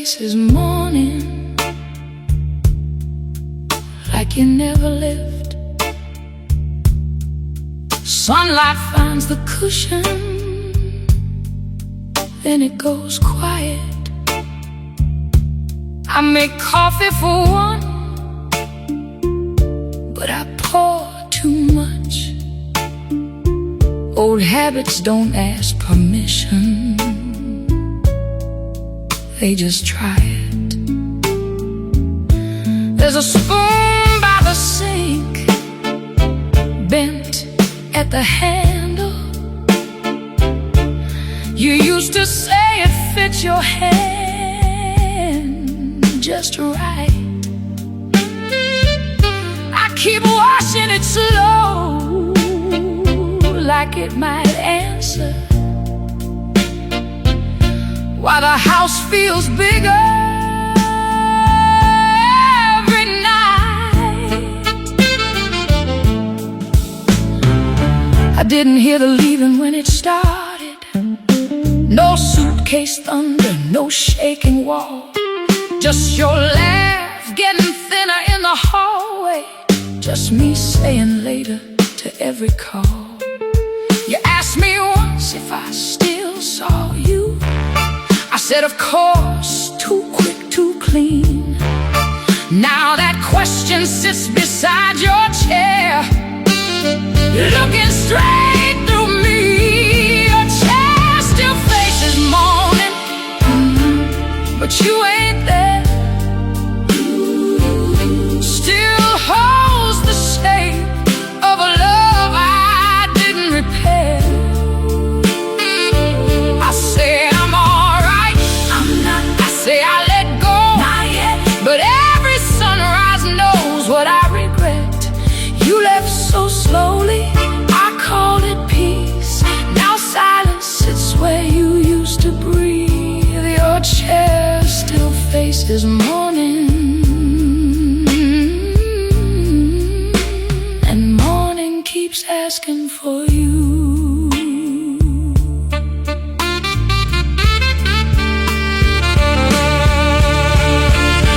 faces mourning like you never lived. Sunlight finds the cushion, then it goes quiet. I make coffee for one, but I pour too much. Old habits don't ask permission, they just try it. There's a spoon by the sink, bent at the handle. You used to say it fits your hand just right. I keep washing it slow, like it might answer, while the house feels bigger every night. I didn't hear the leaving when it started. No suitcase thunder, no shaking wall, just your laugh getting thinner in the hallway, just me saying later to every call. You asked me once if I still saw you. I said of course, too quick, too clean. Now that question sits beside your chair, you're looking straight through me. Your chair still faces morning, but you ain't there. Still holds the shape of a love I didn't repair. I say I'm alright, I'm not. I say I let go, not yet. But every sunrise knows what I regret. You left so slowly, I called it peace. Now silence sits where you used to breathe. Your chair still faces morning, and morning keeps asking for you.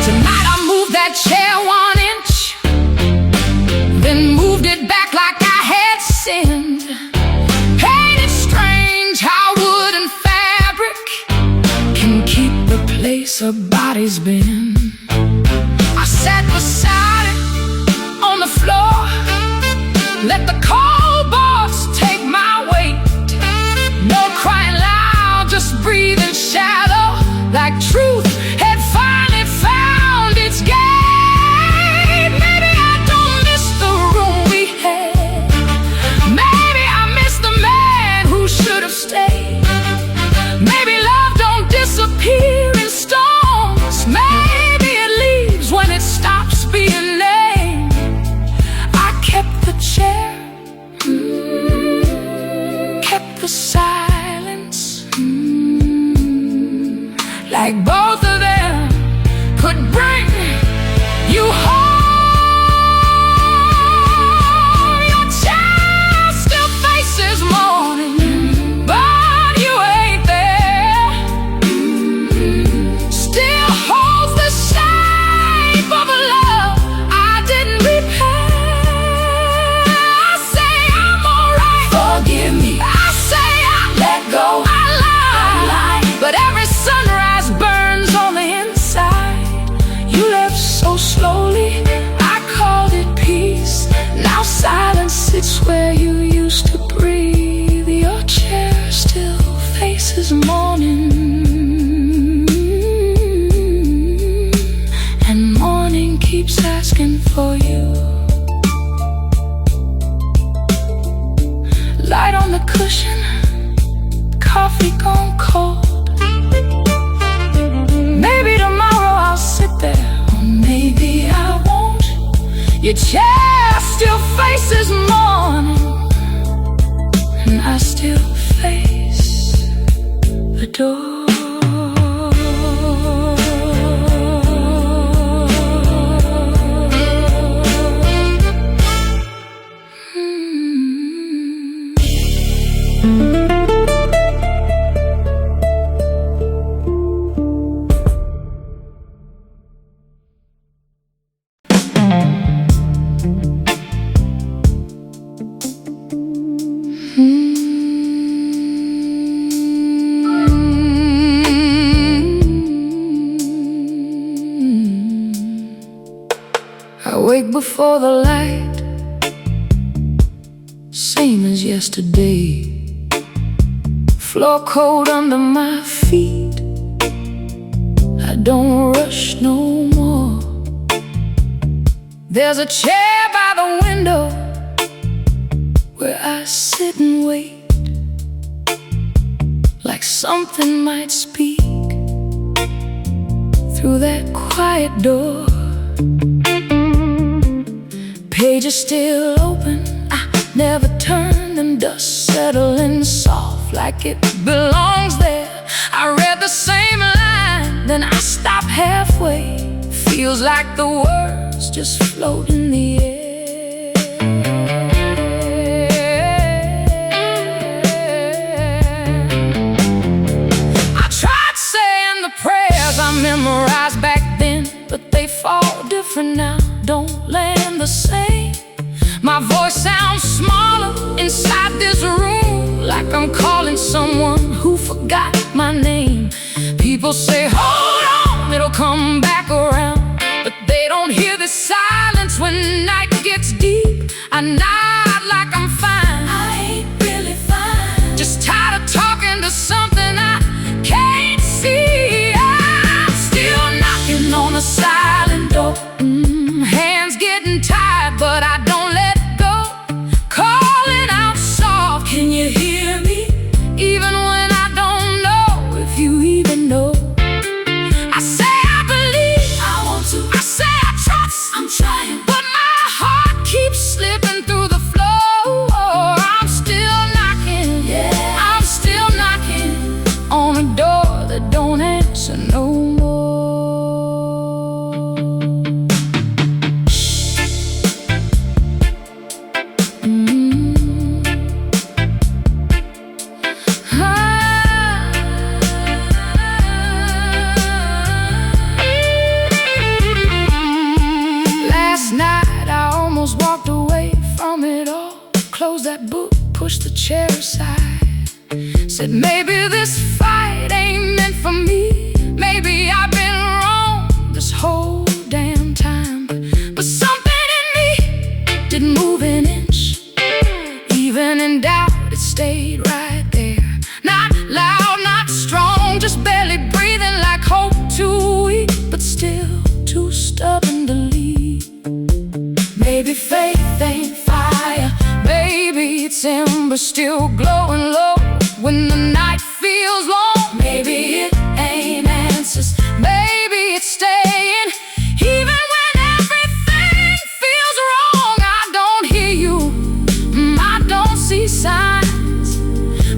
Tonight I moved that chair 1 inch, then moved it back like I had sinned. Ain't it strange how wood and fabric can keep the place a body's been? I sat beside it on the floor, let the cold boss take my weight. No crying loud, just breathing shallow, like truth had finally found its gate. Maybe I don't miss the room we had, maybe I miss the man who should have stayed. Maybe love don't disappear in storms, maybe it leaves when it stops being named. I kept the chair, kept the silence, like both of them could bring you home. Your chair still faces morning, but you ain't there. Still holds the shape of a love I didn't repair. I say I'm alright, forgive me. I say I let go, I lied. But every sunrise burns on the inside. You left so slowly, I called it peace. Now silence sits where you used to breathe. Your chair still faces morning, and morning keeps asking for you. Light on the cushion, coffee gone cold. Maybe tomorrow I'll sit there, or maybe I won't. Your chair still faces morning, and I still face the door. Wake before the light, same as yesterday. Floor cold under my feet, I don't rush no more. There's a chair by the window where I sit and wait, like something might speak through that quiet door. Pages still open, I never turn them, dust settling soft like it belongs there. I read the same line, then I stop halfway. Feels like the words just float in the air. I tried saying the prayers I memorized back then, but they fall different now, don't land the same. My voice sounds smaller inside this room, like I'm calling someone who forgot my name. People say, hold on, it'll come back around, but they don't hear the silence when night gets deep. I nod like I'm fine, I ain't really fine, just tired of talking to something I can't see. I'm still knocking on a silent door. Hands getting tired, but I don't let go. Calling out soft, can you hear me? Even when I don't know if you even know. I say I believe, I want to. I say I trust, I'm trying, but my heart keeps slipping through the floor. I'm still knocking, yeah, I'm still knocking on a door that don't answer no more. Walked away from it all, closed that book, pushed the chair aside, said maybe this fight ain't meant for me. Maybe I've been wrong this whole damn time, but something in me didn't move an inch. Even in doubt, it stayed right there. Not loud, not strong, just barely breathing, like hope too weak, but still too stubborn to leave. Maybe faith ain't fire, maybe it's ember still glowing low when the night feels long. Maybe it ain't answers, maybe it's staying even when everything feels wrong. I don't hear you, I don't see signs,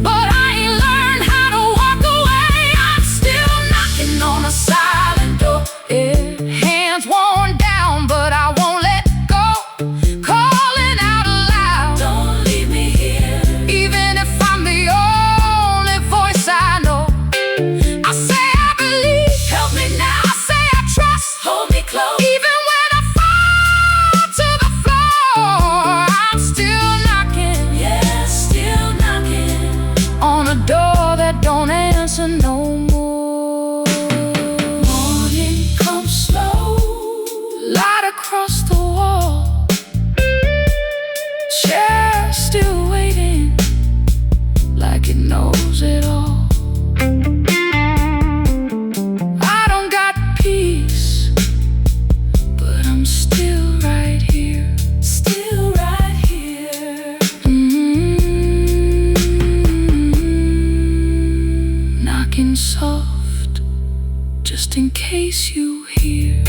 but I ain't learned how to walk away. I'm still knocking on a silent door, yeah. Hands worn down, but I won't let go. Calling out aloud, don't leave me here, even if I'm the only voice I know. I say I believe, help me now. I say I trust, hold me close, even when I fall to the floor. I'm still knocking, yeah, still knocking on a door that don't answer no more. Morning comes slow, light across the wall, chair still waiting, like it knows it all. I don't got peace, but I'm still right here, still right here. Knocking soft, just in case you hear.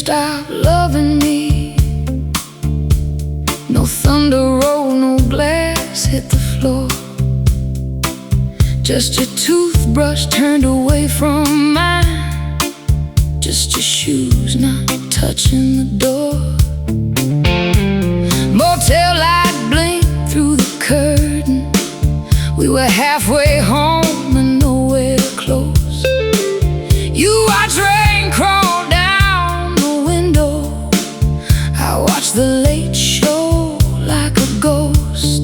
stop loving me. No thunder roll, no glass hit the floor. Just your toothbrush turned away from mine. Just your shoes not touching the door. Motel light blinked through the curtain. We were halfway home and nowhere close. You watched rain crawl down the window. I watched the late show like a ghost.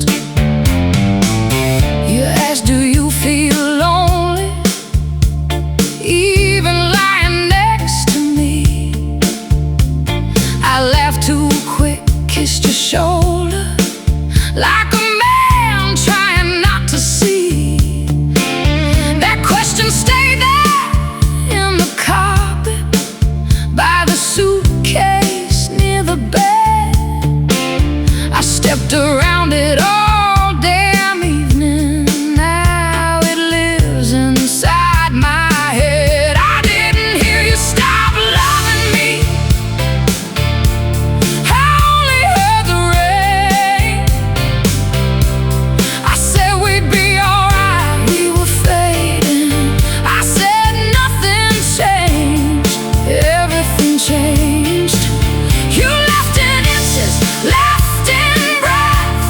You asked, do you feel lonely, even lying next to me? I laughed too quick, kissed your shoulder like a man trying not to see. That question stayed there in the carpet, by the suitcase near the bed. I stepped around it all damn evening. Now it lives inside my head. I didn't hear you stop loving me. I only heard the rain. I said we'd be alright, we were fading. I said nothing changed, everything changed. You left in inches, left in breath,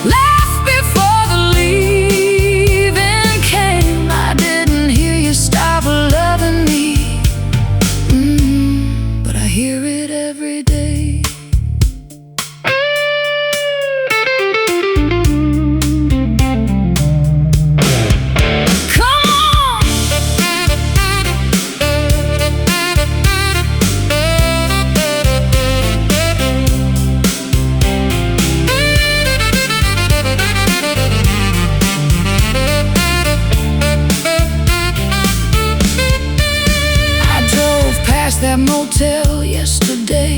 left before the leaving came. I didn't hear you stop loving me, but I hear it every day. Come on! I drove past that motel yesterday.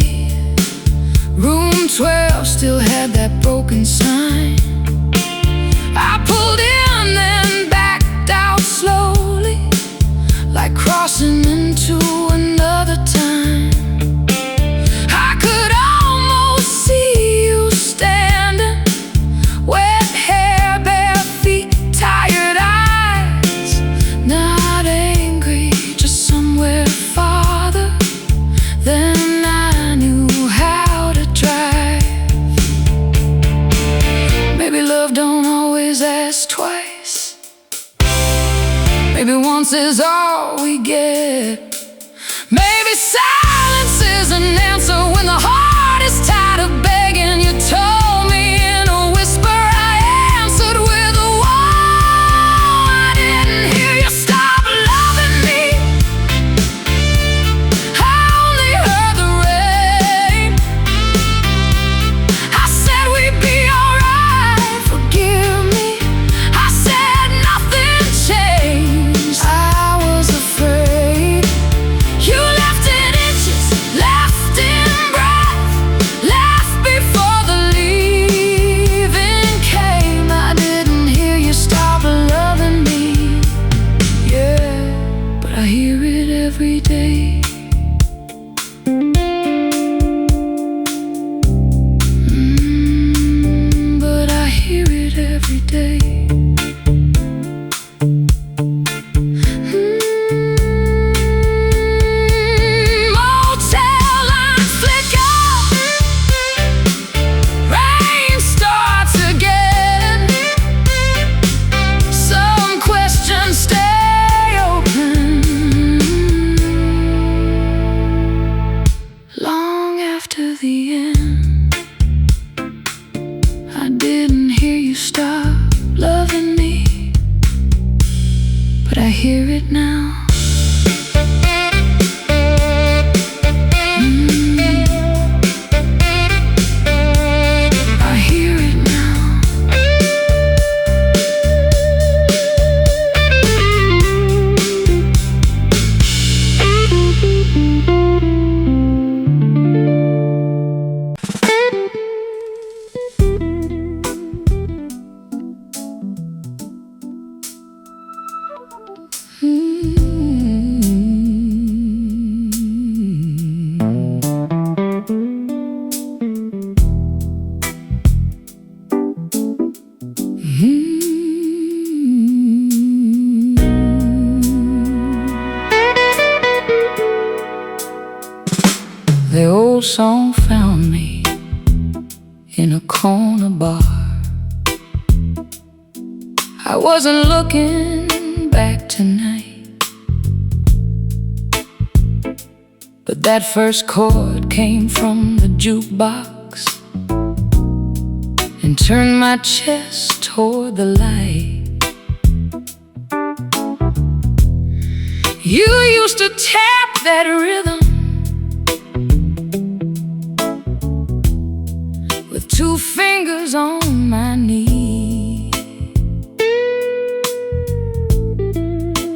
Room 12 still had that broken sign. I pulled in, then backed out slowly, like crossing into another time. I could almost see you standing, wet hair, bare feet, tired eyes. Not angry, just somewhere farther than I knew how to drive. Maybe love don't always ask twice. Maybe once is all we get. Maybe silence is an answer when the heart is tired of begging. You told me in a whisper, I answered with a whoa. I didn't hear you stop loving me. I only heard the rain. I said we'd be alright, forgive me. I said nothing changed, I was afraid. You left in inches, left in breath, left before the leaving came. I didn't hear you stop loving me, yeah, but I hear it every day. But I hear it every day. Motel lights flicker, rain starts again. Some questions stay open long after the end. I didn't hear you stop loving me, but I hear it now. I hear it now. old song found me in a corner bar. I wasn't looking back tonight, but that first chord came from the jukebox and turned my chest toward the light. You used to tap that rhythm with 2 fingers on my knee.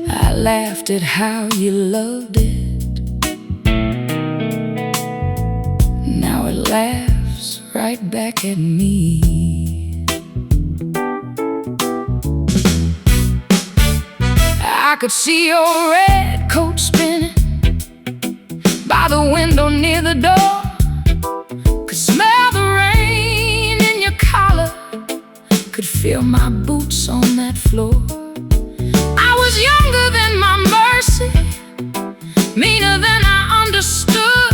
I laughed at how you loved it. Now it laughs right back at me. I could see your red coat spinning by the window near the door. Could smell the rain in your collar, could feel my boots on that floor. I was younger than my mercy, meaner than I understood.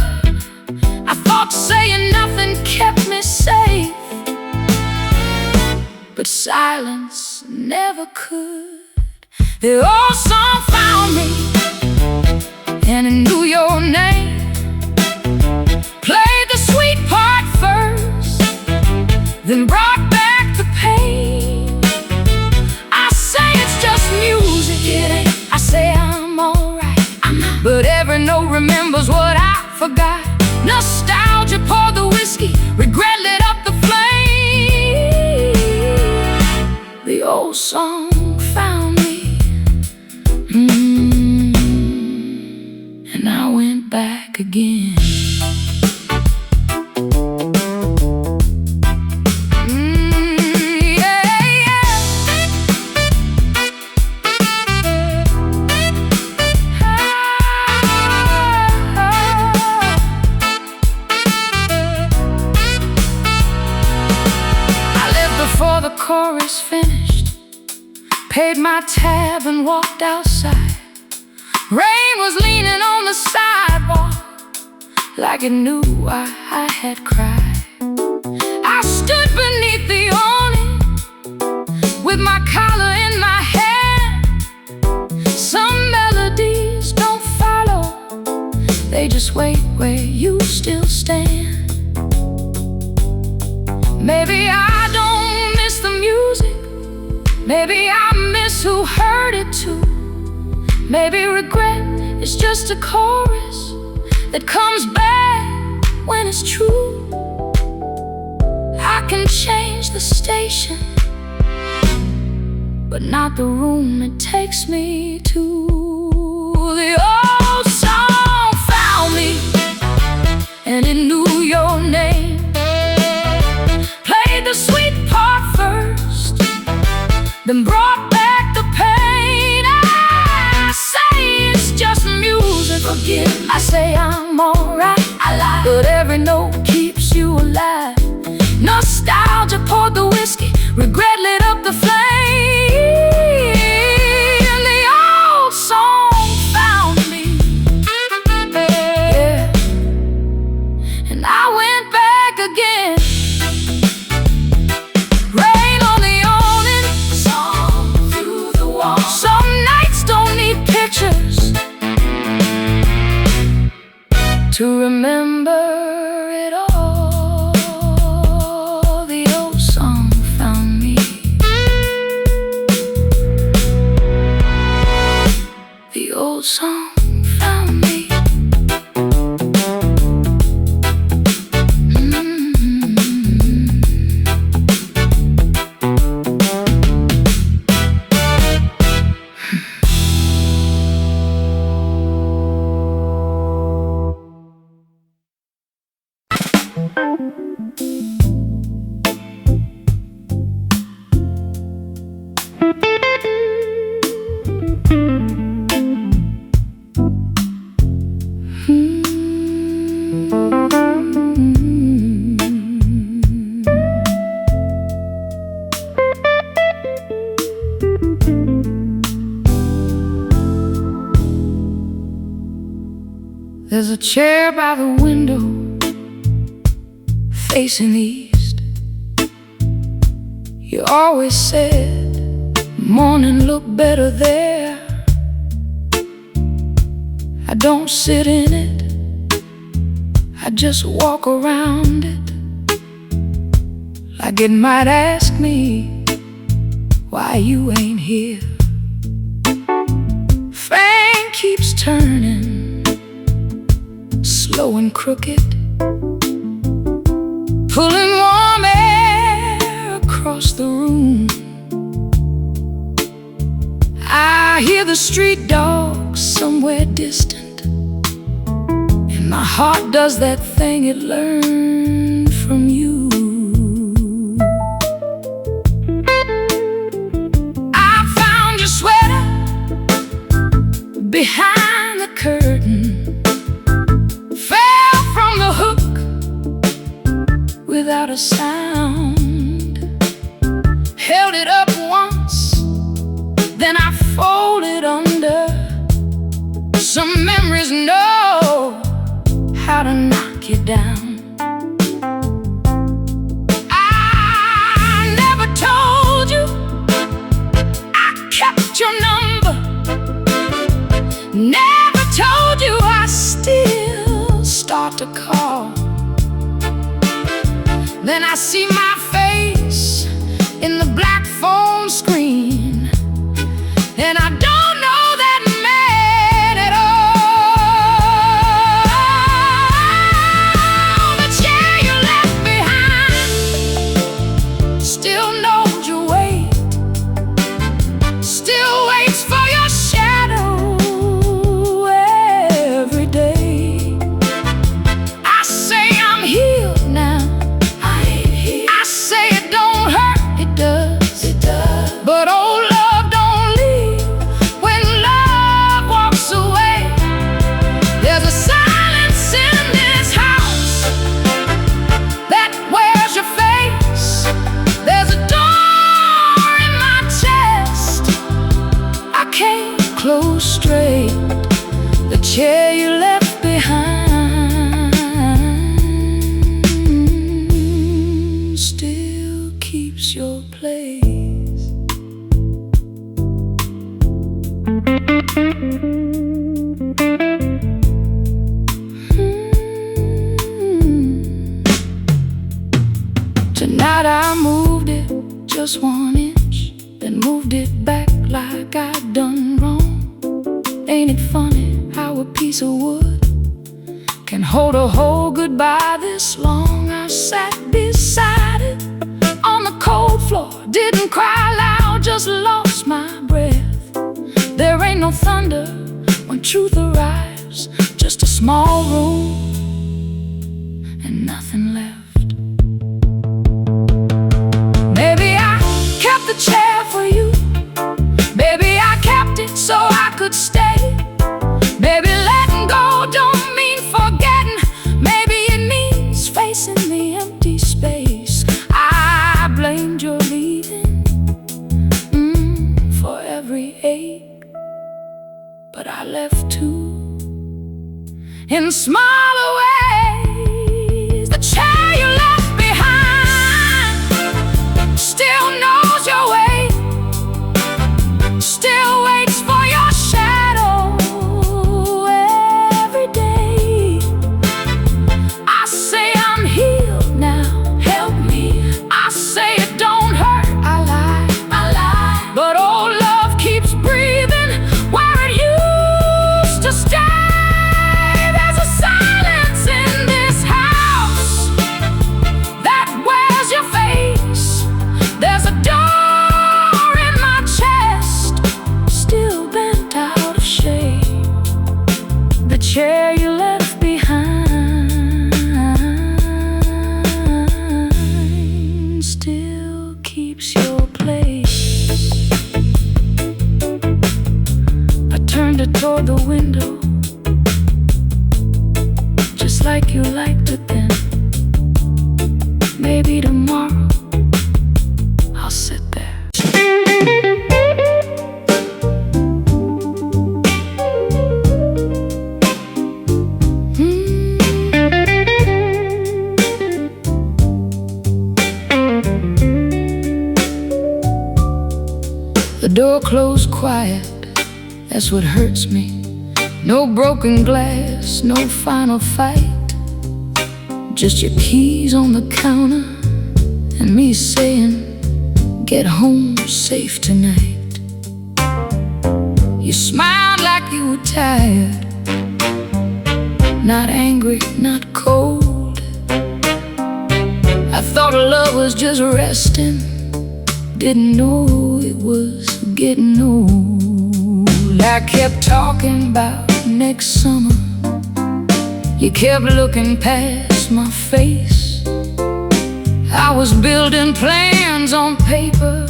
I thought saying nothing kept me safe, but silence never could. The old song found me, and it knew your name. Played the sweet part first, then brought back the pain. I say it's just music, it ain't. I say I'm alright, but every note remembers what I forgot. Nostalgia poured the whiskey, regret lit up the flame. The old song found me, and I went back again. I lived before the chorus finished, paid my tab and walked outside. Rain was leaning on the sidewalk like it knew I had cried. I stood beneath the awning with my collar in my hand. Some melodies don't follow, they just wait where you still stand. Maybe I don't miss the music, maybe I miss who heard it too. Maybe regret is just a chorus that comes back when it's true. I can change the station, but not the room it takes me to. The old song found me, and it knew your name. Played the sweet part first, then brought back the pain. I say it's just music, forgive. I say I'm alright, I lie, but every note keeps you alive. Nostalgia poured the whiskey, regret lit up the flame. And the old song found me, yeah, and I went back again. Rain on the awning, song through the wall. Some nights don't need pictures to remember it all. The old song found me, the old song found me. There's a chair by the window facing east. You always said morning looked better there. I don't sit in it, I just walk around it, like it might ask me why you ain't here. Fang keeps turning, slow and crooked, pulling warm air across the room. I hear the street dogs somewhere distant, and my heart does that thing it learned from you. I found your sweater behind the curtain, fell from the hook without a sound, held it up once, then I folded under. Some memories know how to knock you down. I never told you I kept your number, never told you I still start to call. Then I see my face in the black phone screen, and I don't know that man at all. But yeah, you left behind still knows your way, still waits for your shadow every day. I say I'm healed now, I ain't here. I say it don't hurt, it does, it does. But old love don't leave when love walks away. There's a silence in this house that wears your face. There's a door in my chest I can't close straight. The chair you left behind still keeps your place. Tonight I moved it just 1 inch, then moved it back like I'd done wrong. Ain't it funny how a piece of wood can hold a whole goodbye this long? I sat beside it on the cold floor, didn't cry loud, just lost my breath. There ain't no thunder when truth arrives, just a small room and nothing left. Maybe I kept the chair for you, maybe I kept it so I could stay. Maybe letting go don't mean forgetting, maybe it means facing the empty space. I blamed your leaving for every ache, but I left too in smaller ways. The chair you left behind still knows your way, still waits for your shadow every day. I say I'm healed now, help me. I say it don't hurt, I lie. But old love keeps breathing where it used to stay. There's a silence in this house that wears your face. There's a door in my chest still bent out of shape. The chair you left behind still keeps your place. I turned it toward the window, just like you liked it then. Maybe tomorrow I'll sit there. closed quiet, that's what hurts me. No broken glass, no final fight. Just your keys on the counter and me saying, get home safe tonight. You smiled like you were tired, not angry, not cold. I thought love was just resting, didn't know it was getting old. I kept talking about next summer, you kept looking past my face. I was building plans on paper,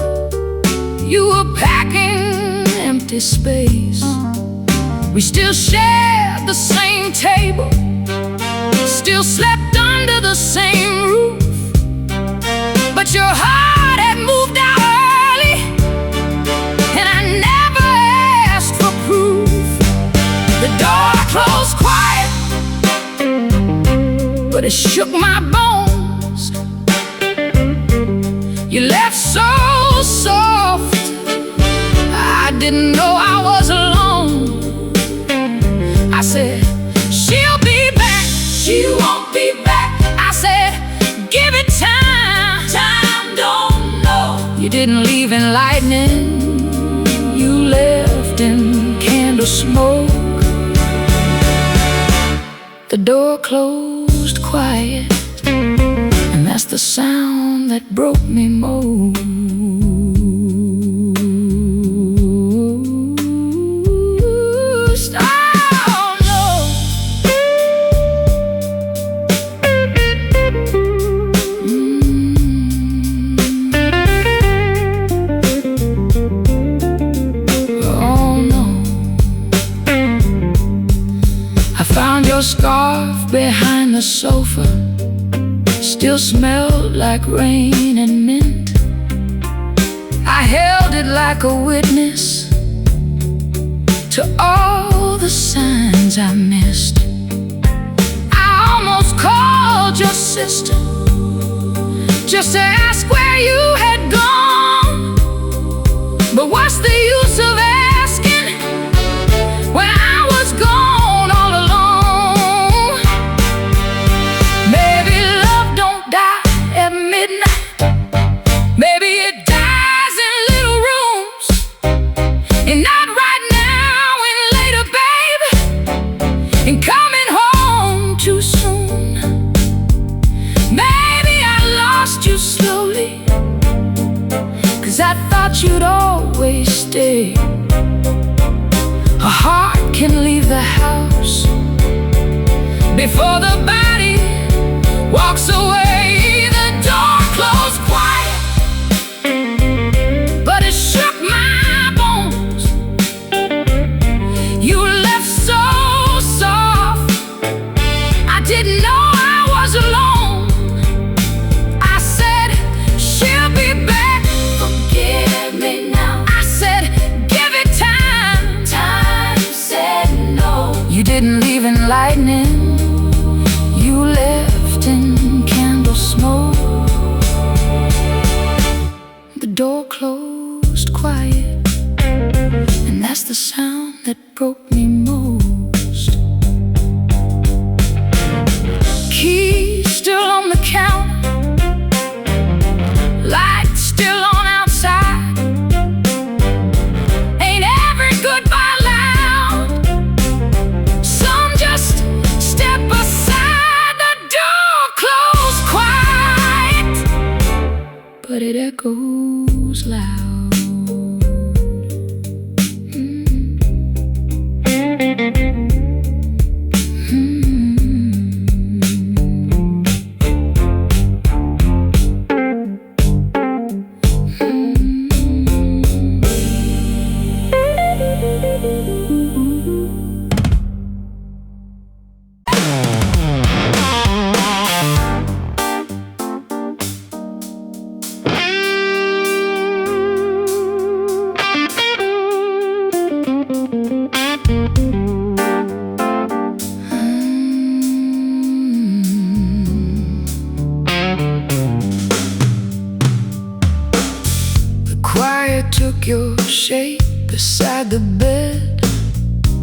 you were packing empty space. We still shared the same table, still slept under the same roof, but your heart had moved out early, and I never asked for proof. The door closed quiet, but it shook my bones. You left so soft, I didn't know I was alone. I said, she'll be back, she won't be back. I said, give it time, time don't know. You didn't leave in lightning, you left in candle smoke. The door closed quiet, and that's the sound that broke me most. Oh no. Oh no. I found your scarf behind the sofa, still smelled like rain and mint. I held it like a witness to all the signs I missed. I almost called your sister just to ask where you had gone, but what's the use of asking when I was gone all alone? Maybe love don't die at midnight, maybe it dies in little rooms, and not right now and later, baby, and coming home too soon. Maybe I lost you slowly, 'cause I thought you'd always stay. A heart can leave the house before the body walks away. The door closed quiet, but it shook my bones. You left so soft, I didn't know I was alone. I said, she'll be back, forgive me now. I said, give it time, time said no. You didn't leave in lightning, you left in candle smoke. The door closed quiet, and that's the sound that broke me most. Keys still on the counter, lights still on outside. Ain't every goodbye loud, some just step aside. The door closed quiet, but it echoes loud.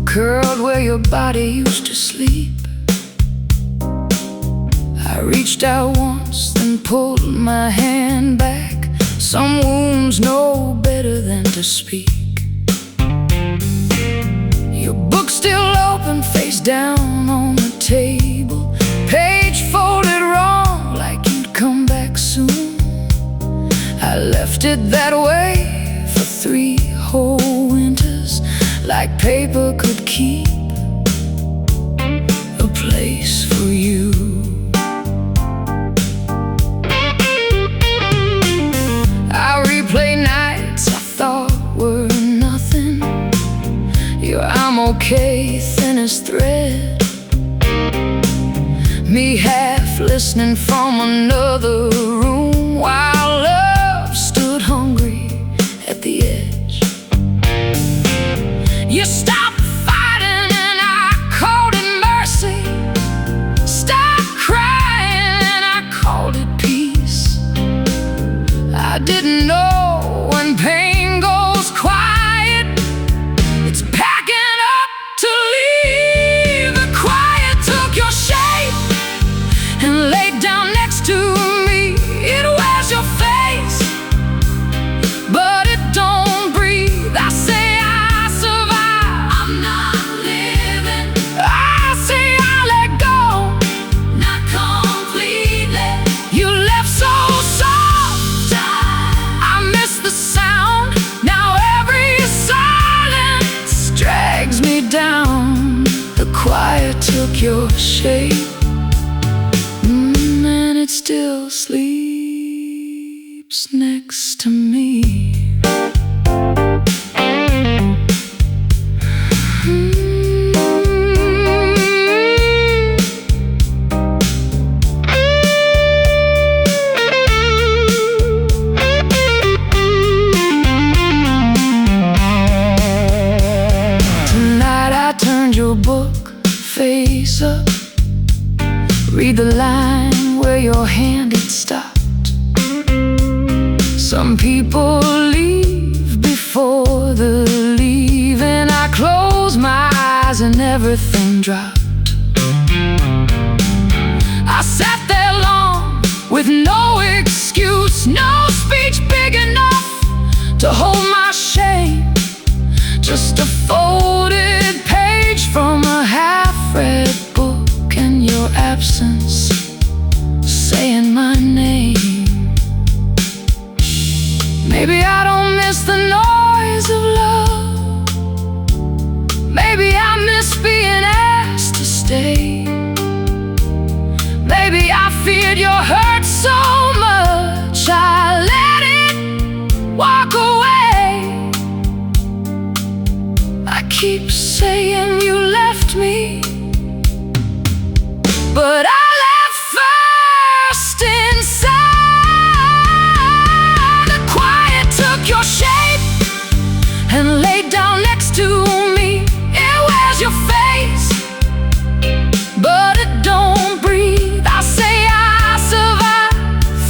curled where your body used to sleep. I reached out once, then pulled my hand back. Some wounds know better than to speak. Your book still open, face down on the table, page folded wrong, like you'd come back soon. I left it that way for 3 whole winters, like paper could keep a place for you. I replay nights I thought were nothing, your I'm okay, thinnest thread, me half listening from another room while love stood hungry at the edge. You stopped fighting and I called it mercy, stopped crying and I called it peace. I didn't know when pain goes quiet, it's packing up to leave. The quiet took your shape and laid down next to me. It wears your face, but it don't breathe. I say I survive, I'm not living. I say I let go, not completely. You left so soft, I miss the sound. Now every silence drags me down. The quiet took your shape, and it still sleeps next to me. Tonight I turned your book face up, read the line where your hand had stopped. Some people leave before the leaving. I closed my eyes and everything dropped. I sat there long with no excuse, no speech big enough to hold my shame. Just a folded page from a half-read book and your absence saying my name. Maybe I don't miss the noise of love, maybe I miss being asked to stay. Maybe I feared your hurt so much I let it walk away. I keep saying you left me, but I left first inside. The quiet took your shape and laid down next to me. It wears your face, but it don't breathe. I say I survive,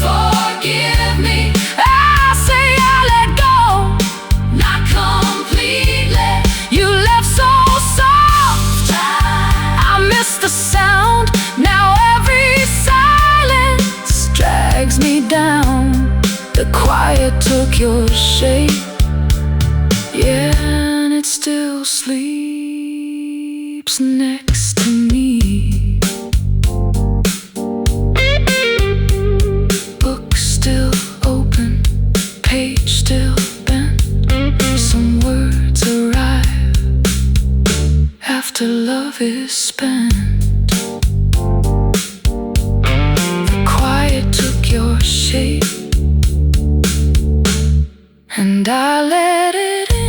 forgive me. I say I let go, not completely. You left so soft, I miss the sound. Now every silence drags me down. The quiet took your shape, yeah, and it still sleeps next to me. Book still open, page still bent. Some words arrive after love is spent. The quiet took your shape, and I let it in.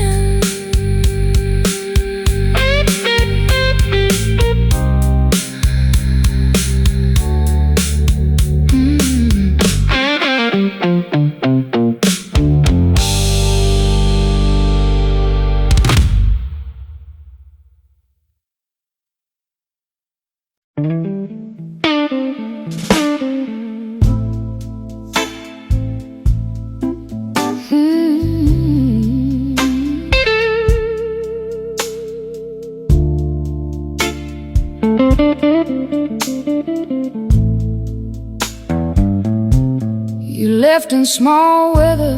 left in small weather,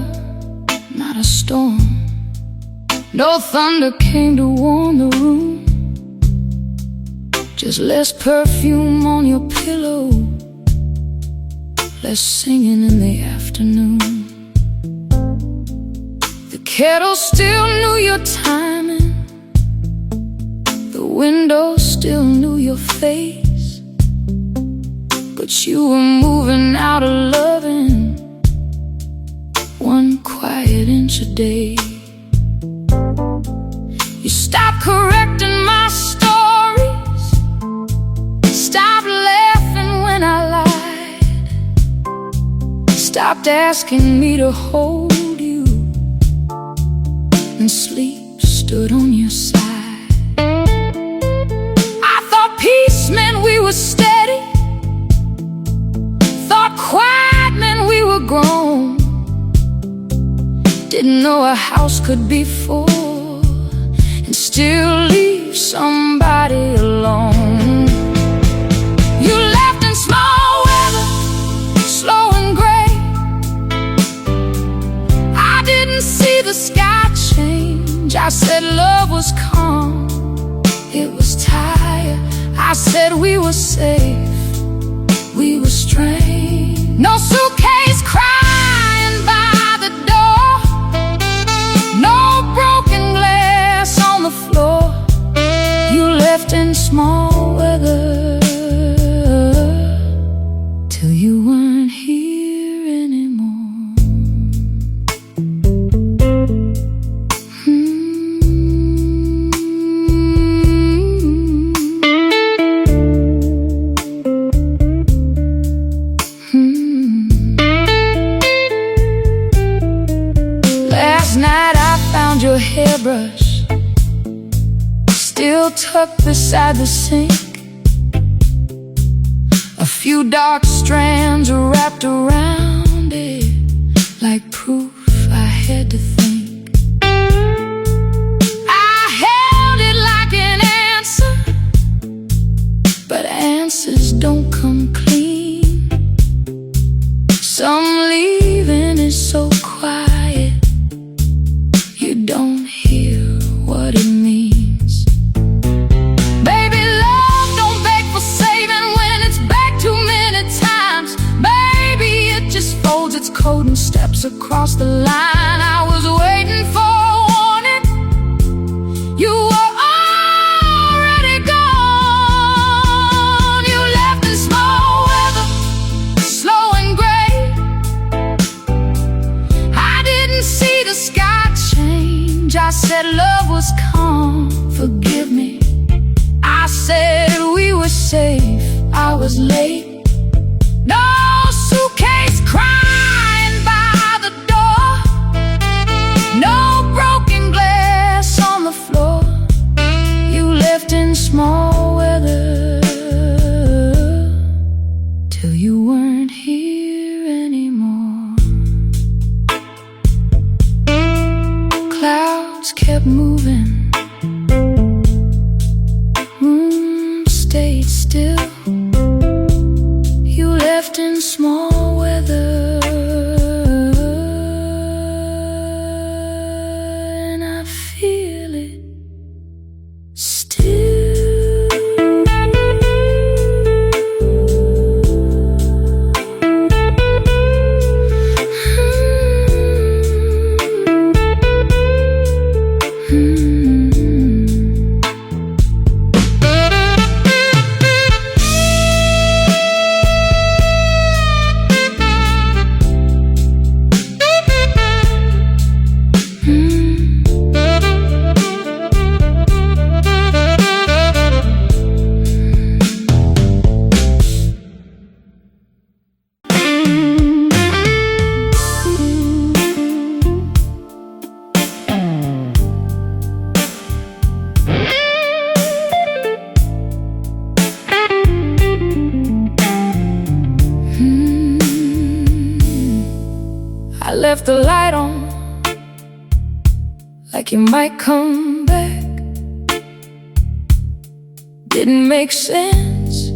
not a storm. No thunder came to warm the room, just less perfume on your pillow, less singing in the afternoon. The kettle still knew your timing, the window still knew your face, but you were moving out of loving, one quiet inch a day. You stopped correcting my stories, stopped laughing when I lied, stopped asking me to hold you, and sleep stood on your side. I thought peace meant we were steady, thought quiet meant we were grown, didn't know a house could be full and still leave somebody alone. You left in small weather, slow and gray. I didn't see the sky change. I said love was calm, it was tired. I said we were safe, we were strange. No suitcase crying by the door, no broken glass on the floor. You left in small weather till you weren't here anymore. Last night I found your hairbrush still tucked beside the sink, a few dark strands wrapped around it, like proof I had to think. I held it like an answer, but answers don't come clean. Some leaving is so quiet, you don't hear what it means. Baby, love don't beg for saving when it's back too many times. Baby, it just folds its coat and steps across the line. I was waiting for a warning, you were already gone. You left in small weather, slow and gray. I didn't see the sky change. I said love was calm, forgive me. I said we were safe, I was late. No suitcase crying by the door, no broken glass on the floor. You left in small weather till you weren't here anymore. Clouds kept moving, room stayed still. You left in small weather, and I feel it still. I left the light on, like you might come back. Didn't make sense,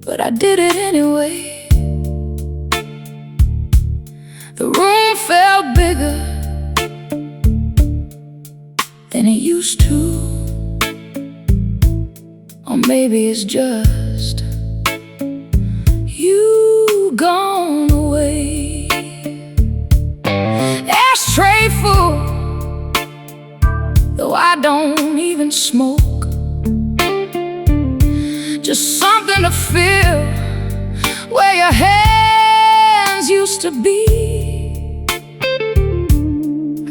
but I did it anyway. than it used to. Or maybe it's just you gone away. Ashtray full, though I don't even smoke. Just something to feel where your hands used to be.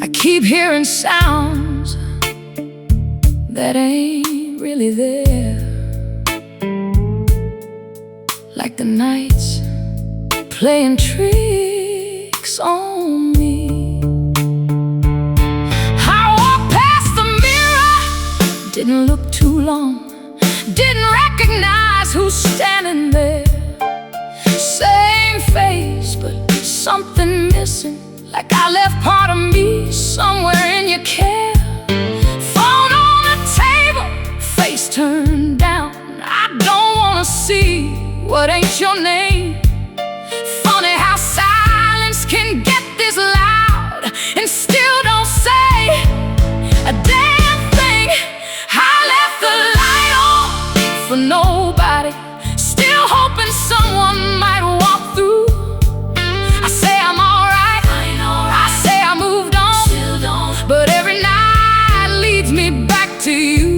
I keep hearing sounds that ain't really there, like the nights playing tricks on me. I walked past the mirror, didn't look too long, didn't recognize who's standing there. Same face, but something missing, like I left part of me somewhere in your care. Phone on the table, face turned down. I don't wanna see what ain't your name. Funny how silence can get this loud and still don't say a damn thing. I left the light on for nobody, still hoping someone might walk through. I say I'm alright, I say I moved on, but every night leads me back to you.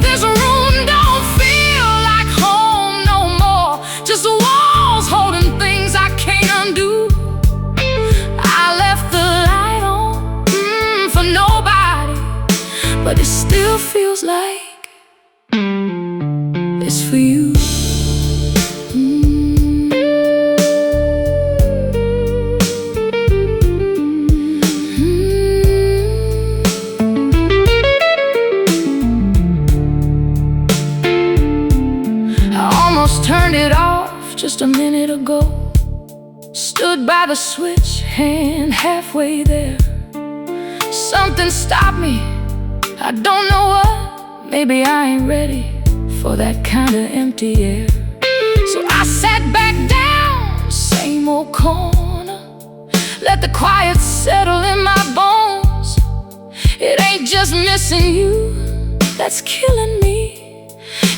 This room don't feel like home no more, just walls holding things I can't undo. I left the light on for nobody, but it still feels like it's for you. Turned it off just a minute ago. Stood by the switch, hand halfway there. Something stopped me, I don't know what. Maybe I ain't ready for that kind of empty air. So I sat back down, same old corner, let the quiet settle in my bones. It ain't just missing you that's killing me,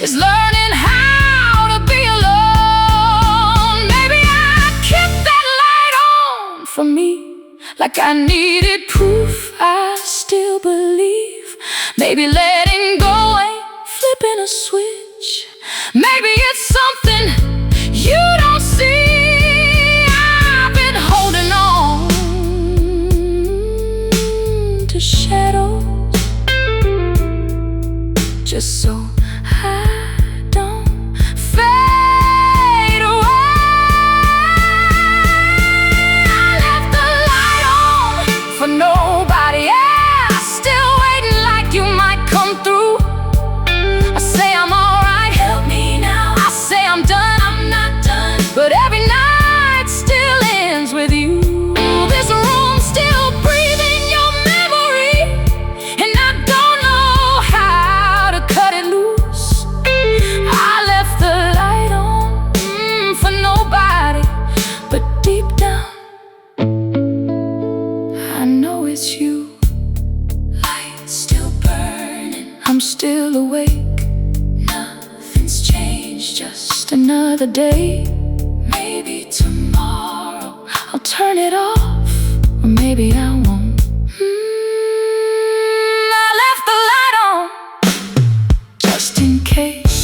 it's learning how to be alone. Maybe I kept that light on for me, like I needed proof I still believe. Maybe letting go ain't flipping a switch. Maybe it's something you don't see. I've been holding on to shadows just so I don't fade away. I left the light on for nobody, yeah, still waiting like you might come through. I say I'm alright, help me now. I say I'm done, I'm not done, but every night still ends with you. This room's still breathing your memory, and I don't know how to cut it loose. I left the light on for nobody, but deep down I know it's you. Light's still burning, I'm still awake. Nothing's changed, just another day. Maybe tomorrow I'll turn it off, or maybe I won't. I left the light on just in case.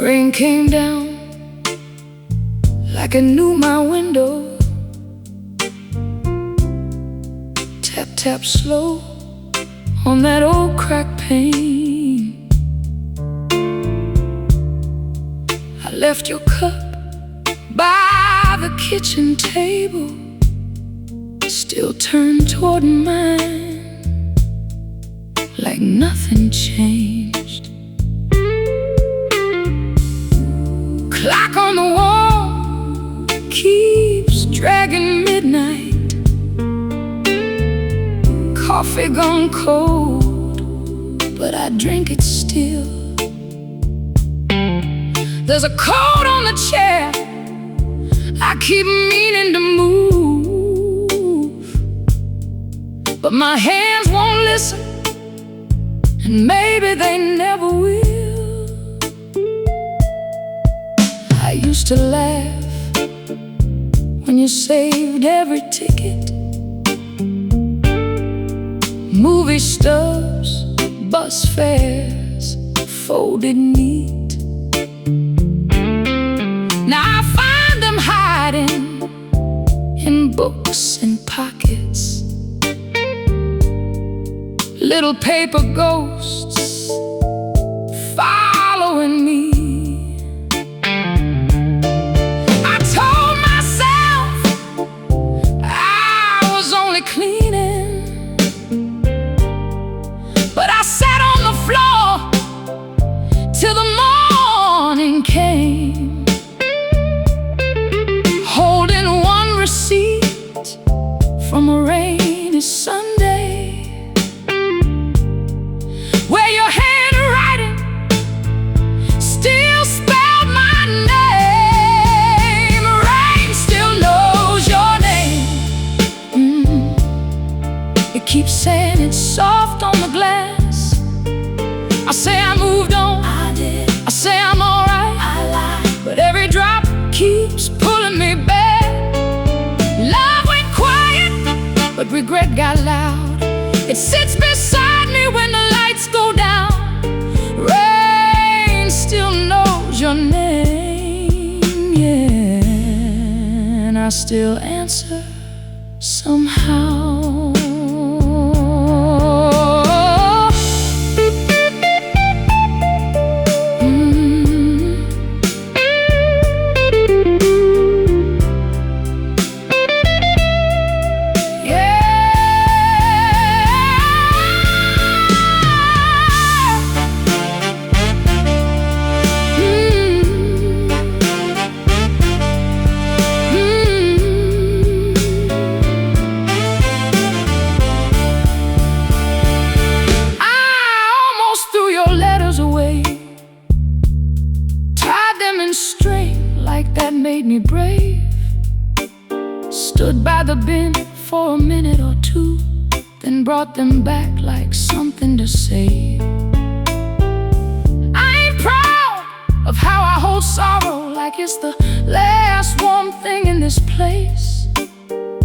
Rain came down like it knew my window. Tap, tap slow on that old cracked pane. I left your cup by the kitchen table still turned toward mine like nothing changed. Clock on the wall keeps dragging midnight. Coffee gone cold, but I drink it still. There's a coat on the chair I keep meaning to move, but my hands won't listen, and maybe they never will. I used to laugh when you saved every ticket, movie stubs, bus fares, folded neat. Now I find them hiding in books and pockets, little paper ghosts following me. I told myself I was only cleaning, but I sat on the floor till the morning came, holding one receipt from a rainy Sunday, where your handwriting still spelled my name. Rain still knows your name. It keeps saying it's soft on the glass. I say I moved on, I did. I say I'm alright, I lied, but every drop keeps pulling me back. Love went quiet, but regret got loud. It sits beside me when the lights go down. Rain still knows your name, yeah, and I still answer somehow. That made me brave. Stood by the bin for a minute or two, then brought them back like something to save. I ain't proud of how I hold sorrow like it's the last warm thing in this place,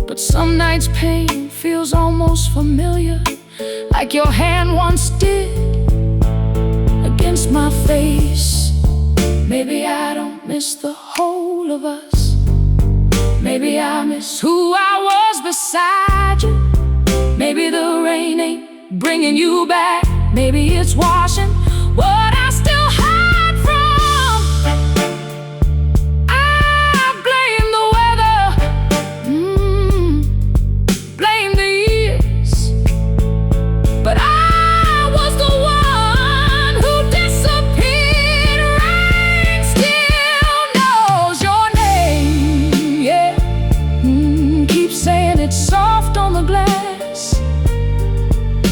but some nights pain feels almost familiar, like your hand once did against my face. Maybe I don't miss the whole of us. Maybe I miss who I was beside you. Maybe the rain ain't bringing you back. Maybe it's washing what I still hide from. I blame the weather, blame the years, but I was the one who disappeared. Rain still knows your name, yeah. Keep saying it's soft on the glass.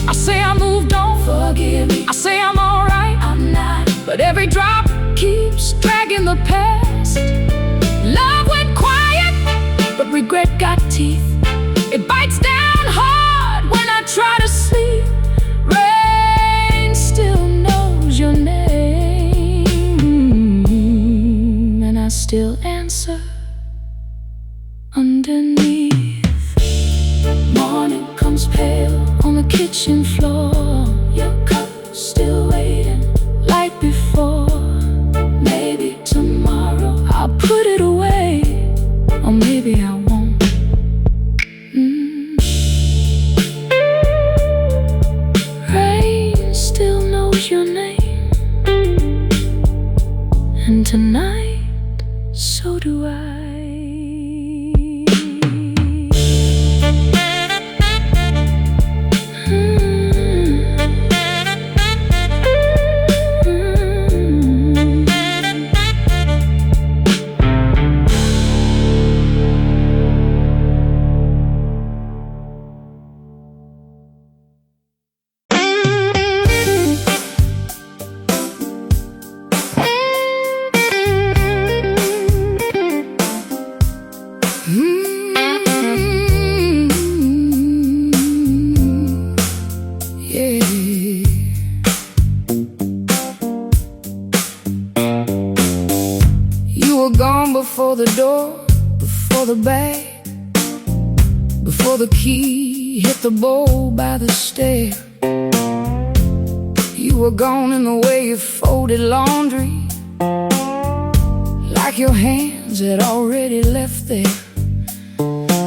I say I moved on, forgive me. I say I'm alright, I'm not, but every drop keeps dragging the past. Love went quiet, but regret got teeth. It bites down hard when I try to sleep. Rain still knows your name, and I still answer underneath. Morning comes pale on the kitchen floor. Your cup's still waiting like before. Maybe tomorrow I'll put it away, or maybe I won't. the door, before the bag, before the key hit the bowl by the stair. You were gone in the way you folded laundry, like your hands had already left there.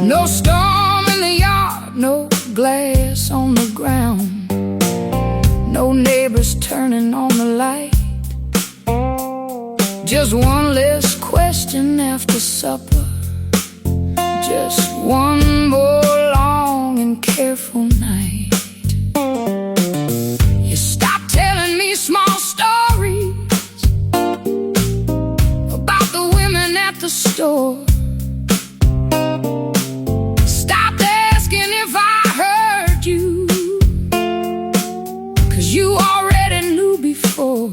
No storm in the yard, no glass on the ground, no neighbors turning on the light. Just one less question after supper, just one more long and careful night. You stopped telling me small stories about the women at the store. Stopped asking if I heard you, 'cause you already knew before.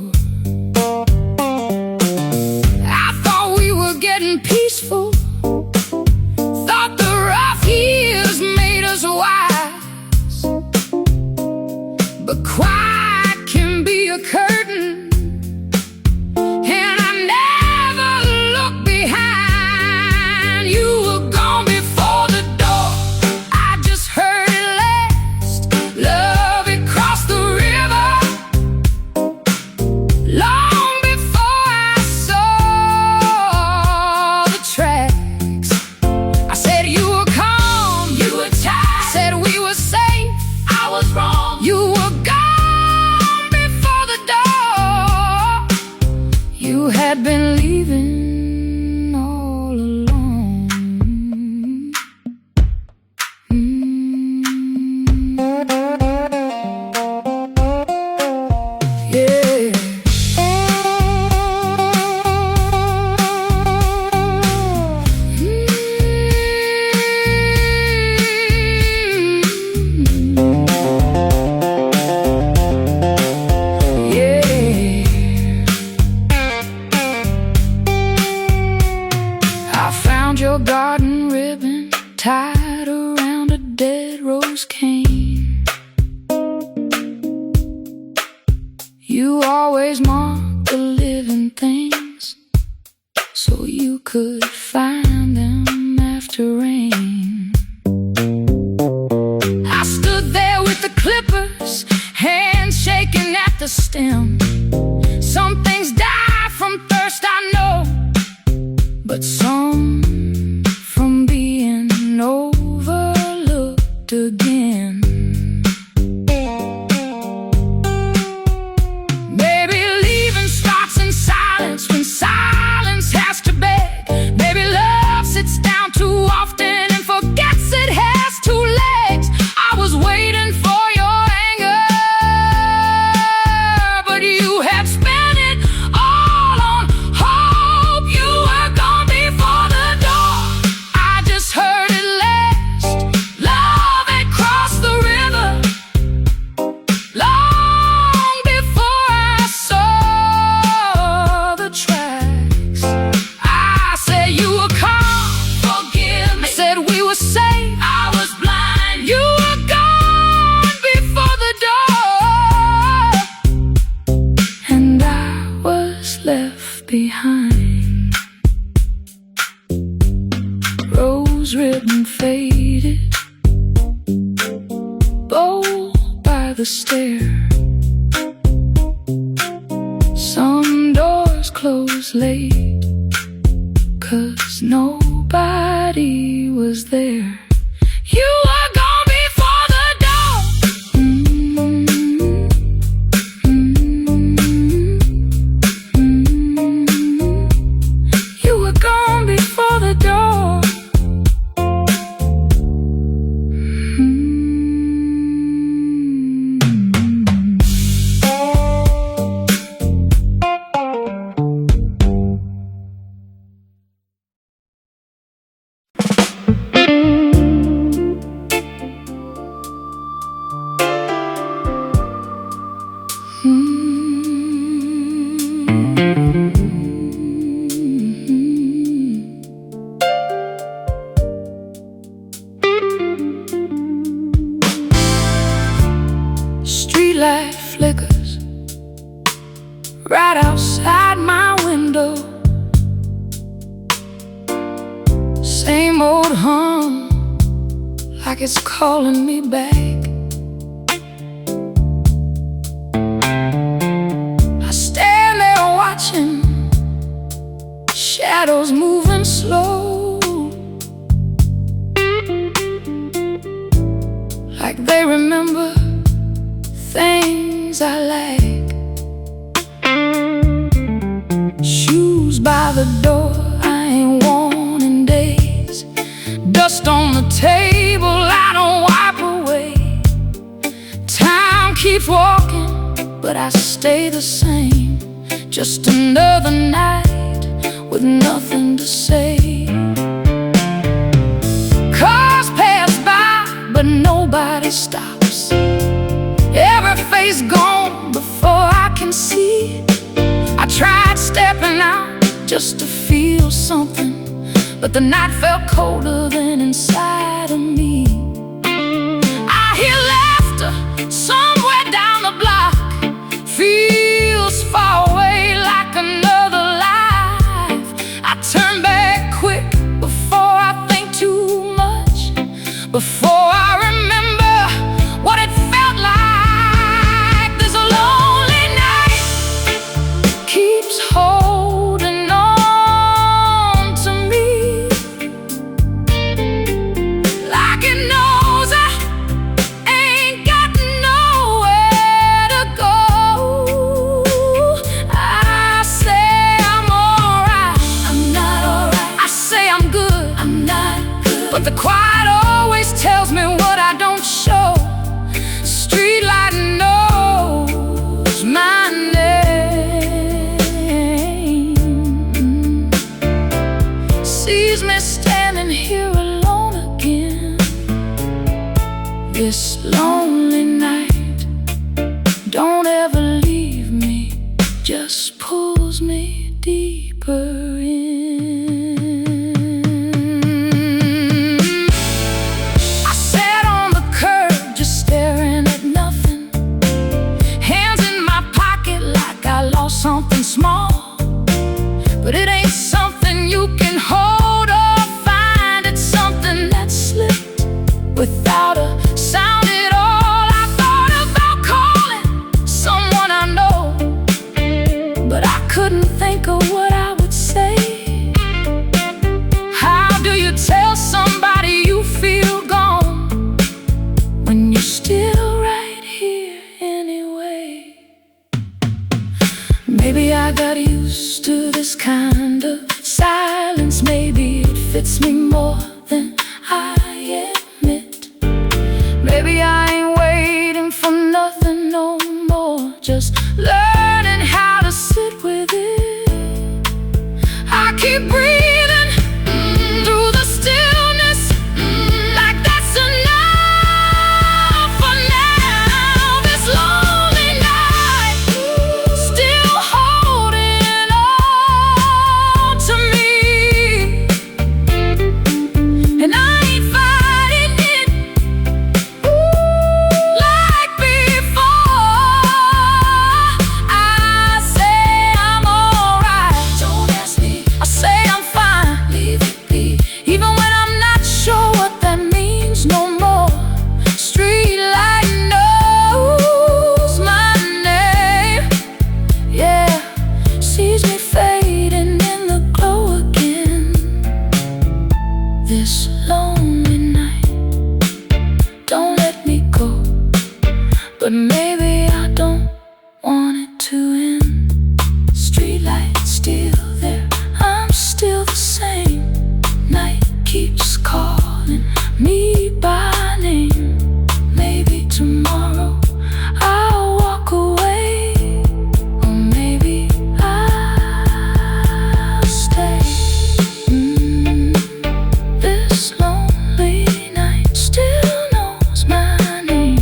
Peaceful, thought the rough years made us wise, but quiet can be a curtain, and I never looked behind. You were gone before the door, I just heard it last. Love, it crossed the river long before I saw tracks. I said you were calm, you were tired, said we were safe, I was wrong. You were gone before the door, you had been leaving all along. Yeah. Your garden ribbon tied around a dead rose cane. You always marked the living things so you could find them after rain. I stood there with the clippers, hands shaking at the stem. Some things die from thirst, I know, but some overlooked again. Maybe leaving starts in silence when silence has to beg. Maybe love sits down too often and forgets it has two legs. I was waiting for your anger, but you had spent it all on hope. You were gone before the door, I just heard it last. Love had crossed the river long before I saw the tracks. I said you were calm, forgive me, I said we were safe, I was blind. You were gone before the door, and I was left behind. Rose ribbon faded, bowl by the stair. Some doors close late, 'cause nobody was there. You were gone before the door. You were gone before the door. Streetlight flickers right outside my window. Same old hum, like it's calling me back. I stand there watching shadows moving slow, like they remember things I lack. Shoes by the door I ain't worn in days, dust on the table I don't wipe away. Time keeps walking, but I stay the same. Just another night with nothing to say. Cars pass by, but nobody stops. Every face gone before I can see. I tried stepping out just to feel something, but the night felt colder than inside of me. I hear laughter somewhere down the block, feels far away like another life. I turn back quick before I think too much, before I remember what it felt like. There's a lonely night keeps holding on to me, like it knows I ain't got nowhere to go. I say I'm alright, I'm not alright. I say I'm good, I'm not good. But the quiet always tells me what I don't show. Streetlight knows my name, sees me standing here alone again. This lonely night don't ever leave me, just pulls me deeper in. I sat on the curb just staring at nothing, hands in my pocket like I lost something small. But it ain't something you can hold or find, it's something that slipped without a sound at all. I thought about calling someone I know, but I couldn't think of what I would say. How do you tell somebody you feel gone when you're still right here anyway? Maybe I got used to this kind of silence. Maybe it fits me more than I admit. Maybe I ain't waiting for nothing no more, just learning how to sit with it. I keep breathing through the stillness, like that's enough for now. This lonely night still holding on to me, and I ain't fighting it like before. I say I'm alright, don't ask me. I say I'm fine, leave it be, even when I'm not sure what that means no more. Streetlight knows my name, yeah, sees me fading in the glow again. This lonely night don't let me go, but maybe I don't want it to end. Streetlight still there, I'm still the same. Night keeps calling me by name. Maybe tomorrow I'll walk away, or maybe I'll stay. This lonely night still knows my name.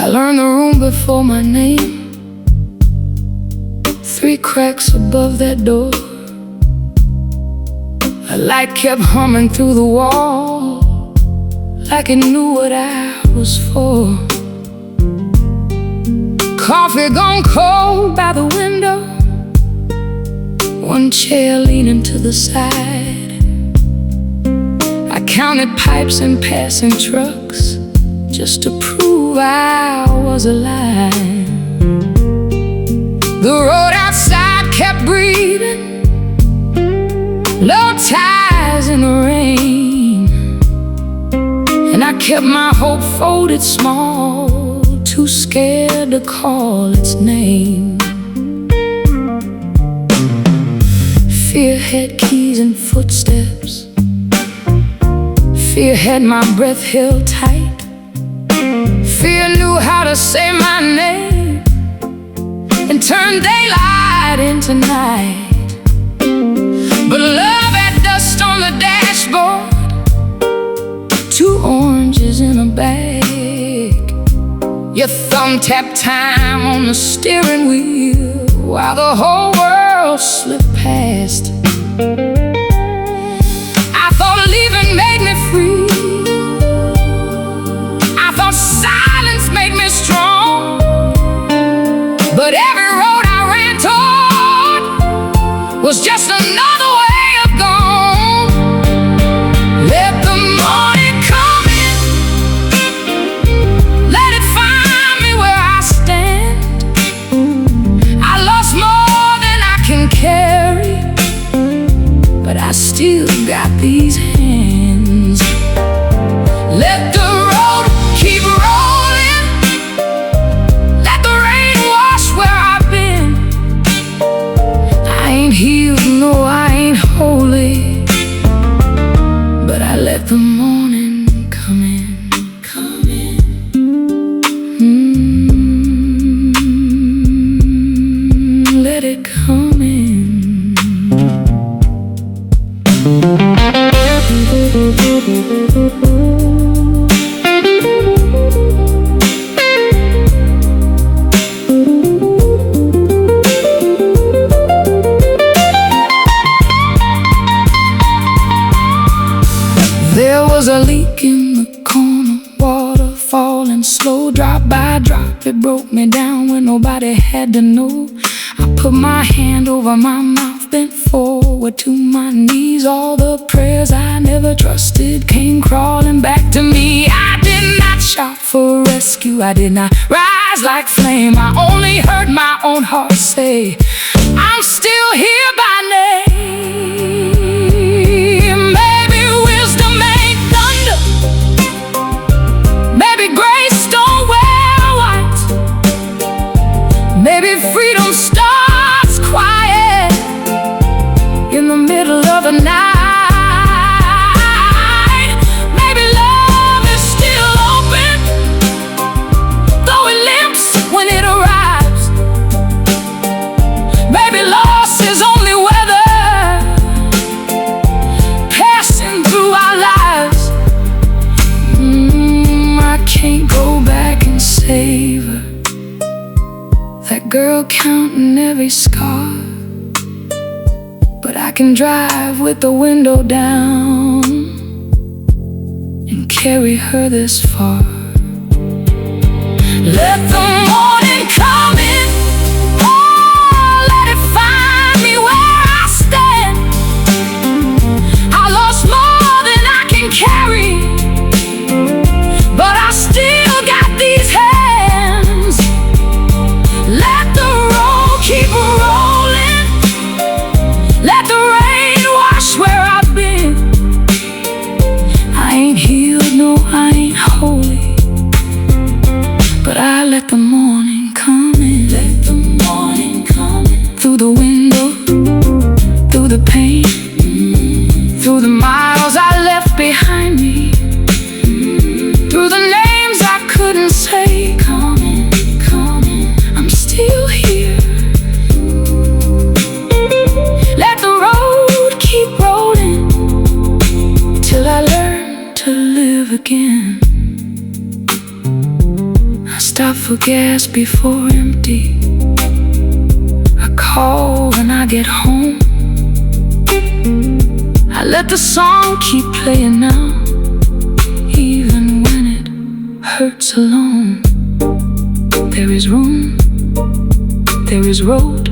learned the room before my name. 3 cracks above that door. A light kept humming through the wall, like it knew what I was for. Coffee gone cold by the window, 1 chair leaning to the side. I counted pipes and passing trucks just to prove I was alive. The road outside kept breathing, low tides in the rain, and I kept my hope folded small, too scared to call its name. Fear had keys and footsteps. Fear had my breath held tight. Fear knew how to say my name and turn daylight into night. But love had dust on the dashboard, 2 oranges in a bag. Your thumb tapped time on the steering wheel while the whole world slipped past. I thought leaving made me free. I thought silence made me strong. But every road I ran toward was just another way of gone. Let the morning come in, let it find me where I stand. I lost more than I can carry, but I still got these hands. Let the road keep rolling, let the rain wash where I've been. I ain't healed, no, I ain't holy, but I let the morning come in, come in. Let it come in. There was a leak in the corner, water falling slow, drop by drop. It broke me down when nobody had to know. I put my hand over my mouth, bent forward to my knees. All the prayers I never trusted came crawling back to me. I did not shout for rescue, I did not rise like flame. I only heard my own heart say, I'm still here by name. Maybe wisdom ain't thunder, maybe grace don't wear white, maybe freedom starts quiet in the middle of the night. Maybe love is still open, though it limps when it arrives. Maybe loss is only weather passing through our lives. I can't go back and save her, that girl counting every scar, but I can drive with the window down and carry her this far. Let the morning come in, oh, let it find me where I stand. I lost more than I can carry, but I still got these hands. Let the road keep rolling, let the rain wash where I've been. I ain't healed, no, I ain't holy, but I let the morning come. stop for gas before empty. I call when I get home. I let the song keep playing now, even when it hurts alone. There is room, there is road,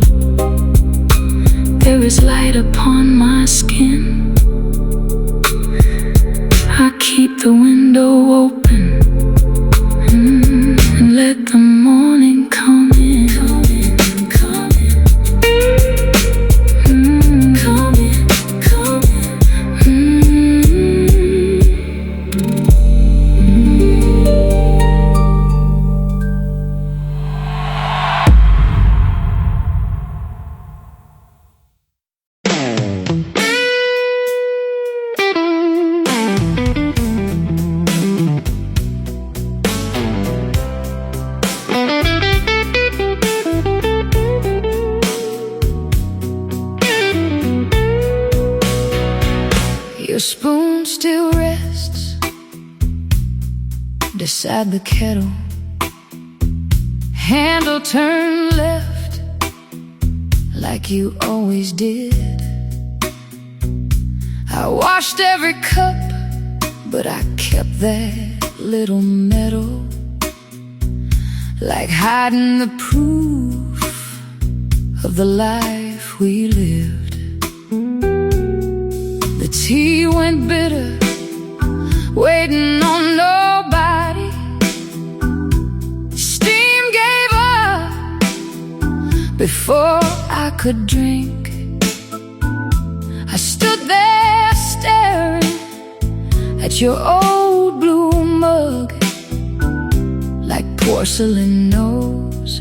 there is light upon my skin. I keep the window open and let the morning come in. Your spoon still rests beside the kettle, handle turned left like you always did. I washed every cup, but I kept that little medal, like hiding the proof of the life we lived. The tea went bitter, waiting on nobody. Steam gave up before I could drink. I stood there staring at your old blue mug, like porcelain knows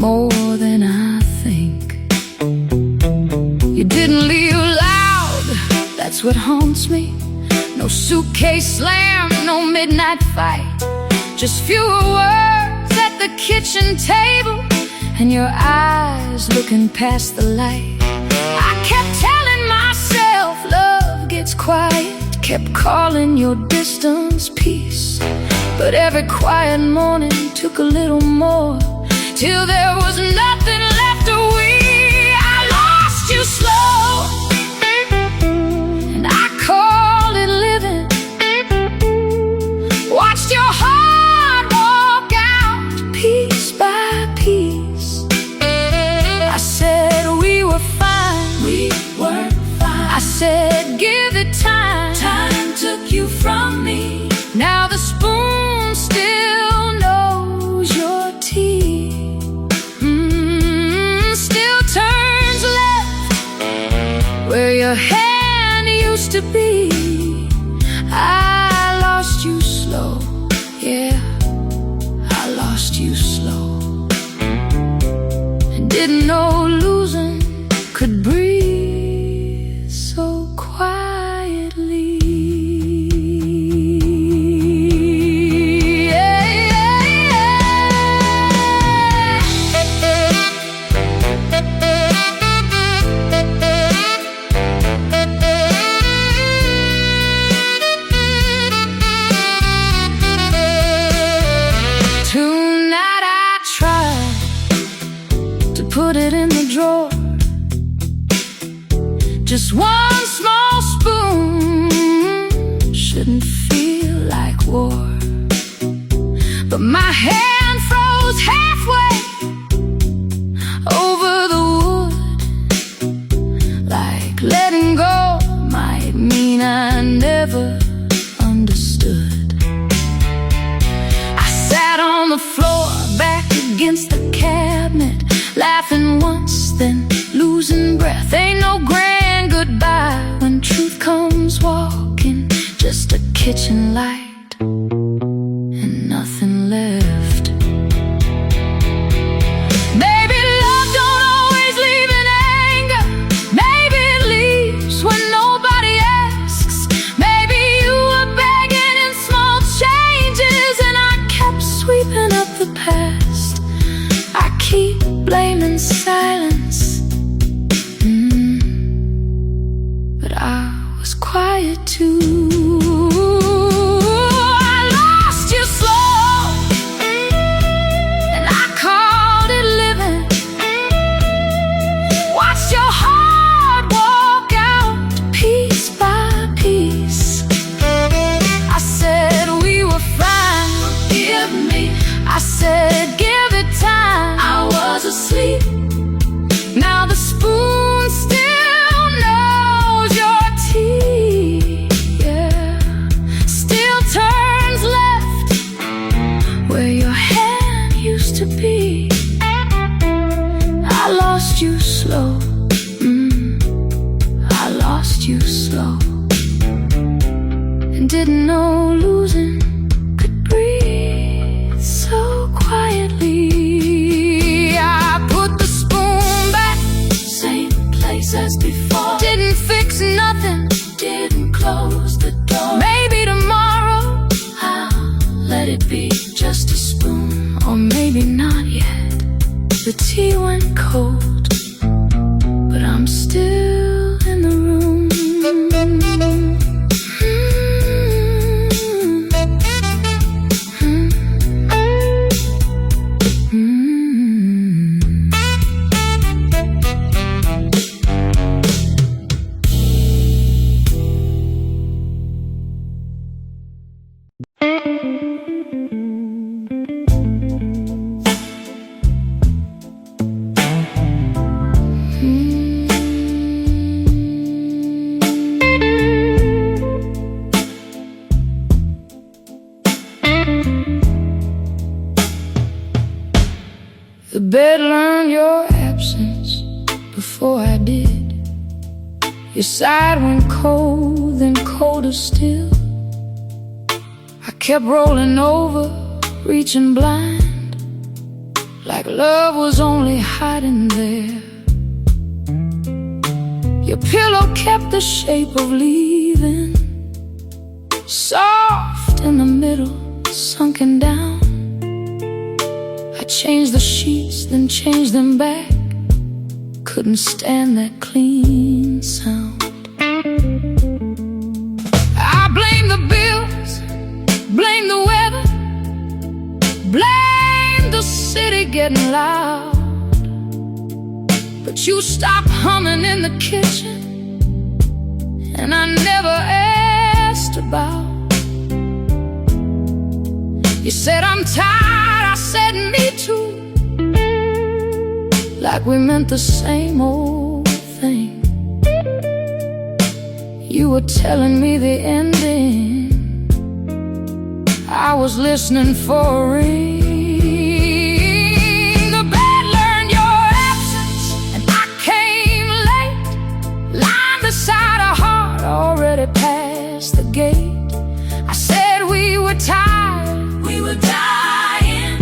more than I think. You didn't leave loud, that's what haunts me. No suitcase slam, no midnight fight, just fewer words at the kitchen table and your eyes looking past the light. I kept telling myself love gets quiet, kept calling your distance peace, but every quiet morning took a little more, till there was nothing left to we. I lost you slow, and I call it living. Watched your heart walk out piece by piece. I said we were fine, we were fine. I said give it time, time took you from me. Now the spoon still knows your tea, still turns left where your hand used to be. I lost you slow, yeah, I lost you slow, and didn't know losing could breathe so quietly. Tonight I tried to put it in the drawer, just one small spoon shouldn't feel like war. But my hand froze halfway over the wood, like letting go might mean I never understood. I sat on the floor back against the cabinet, laughing once, then losing breath. Ain't no grand goodbye when truth comes walking, just a kitchen light and nothing left. Maybe love don't always leave in anger, maybe it leaves when nobody asks. Maybe you were begging in small changes and I kept sweeping up the past. I keep blaming silence, but I was quiet too. I lost you slow, let it be just a spoon, or maybe not yet. The tea went cold, but I'm still in the room. The bed learned your absence before I did. Your side went cold, then colder still. I kept rolling over, reaching blind, like love was only hiding there. Your pillow kept the shape of leaving, soft in the middle, sunken down. I changed the sheets, then changed them back. Couldn't stand that clean sound. I blame the bills, blame the weather, blame the city getting loud. But you stopped humming in the kitchen, and I never asked about. You said I'm tired, I said me too, like we meant the same old thing. You were telling me the ending, I was listening for a ring. The bed learned your absence, and I came late, lying beside a heart already past the gate. I said we were tired, we were dying.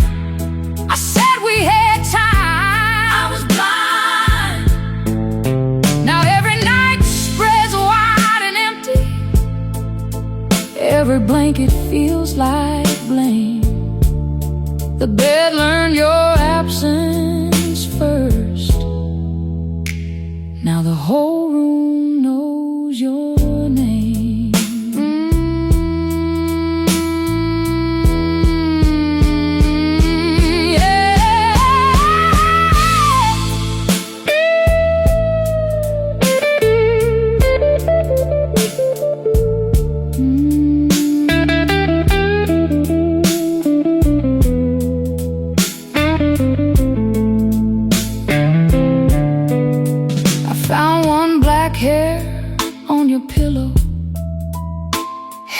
I said we had time, I was blind. Now every night spreads wide and empty, every blanket feels like blame. The bed learned your absence first. Now the whole room knows your name.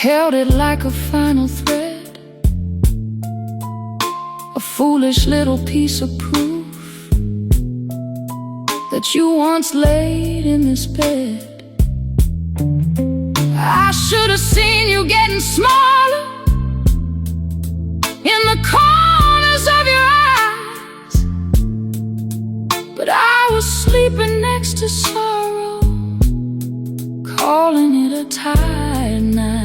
Held it like a final thread, a foolish little piece of proof that you once laid in this bed. I should have seen you getting smaller in the corners of your eyes, but I was sleeping next to sorrow, calling it a tired night.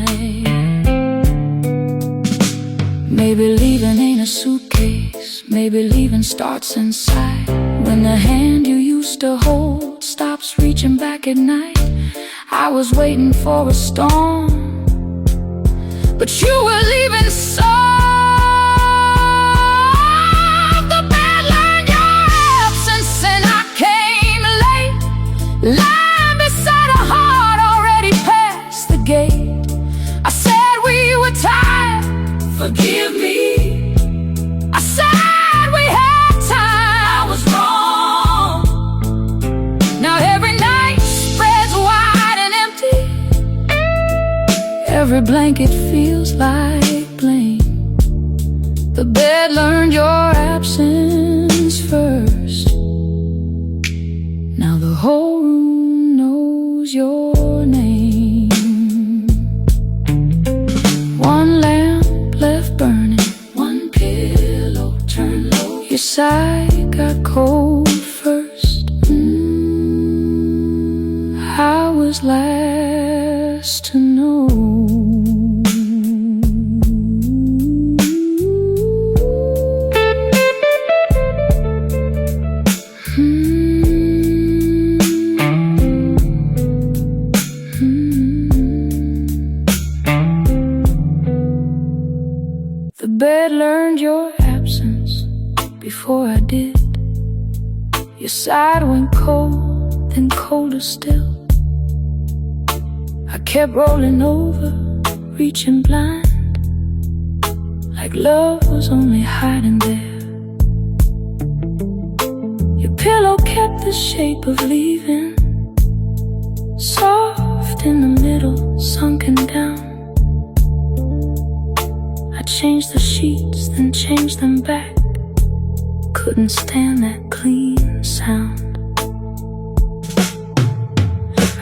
Maybe leaving ain't a suitcase, maybe leaving starts inside, when the hand you used to hold stops reaching back at night. I was waiting for a storm, but you were leaving soft. The bed learned your absence, and I came late, lying beside a heart already past the gate. I said we were tired, forgive me. I said we had time, I was wrong. Now every night spreads wide and empty, every blanket feels like blame. The bed learned your absence first. Now the whole room knows your name. One lamp left burning, one pillow turned low. Your side got cold first. I was last to know. The bed learned your absence before I did. Your side went cold, then colder still. I kept rolling over, reaching blind, like love was only hiding there. Your pillow kept the shape of leaving, soft in the middle, sunken down. I changed the sheets, then changed them back. Couldn't stand that clean sound.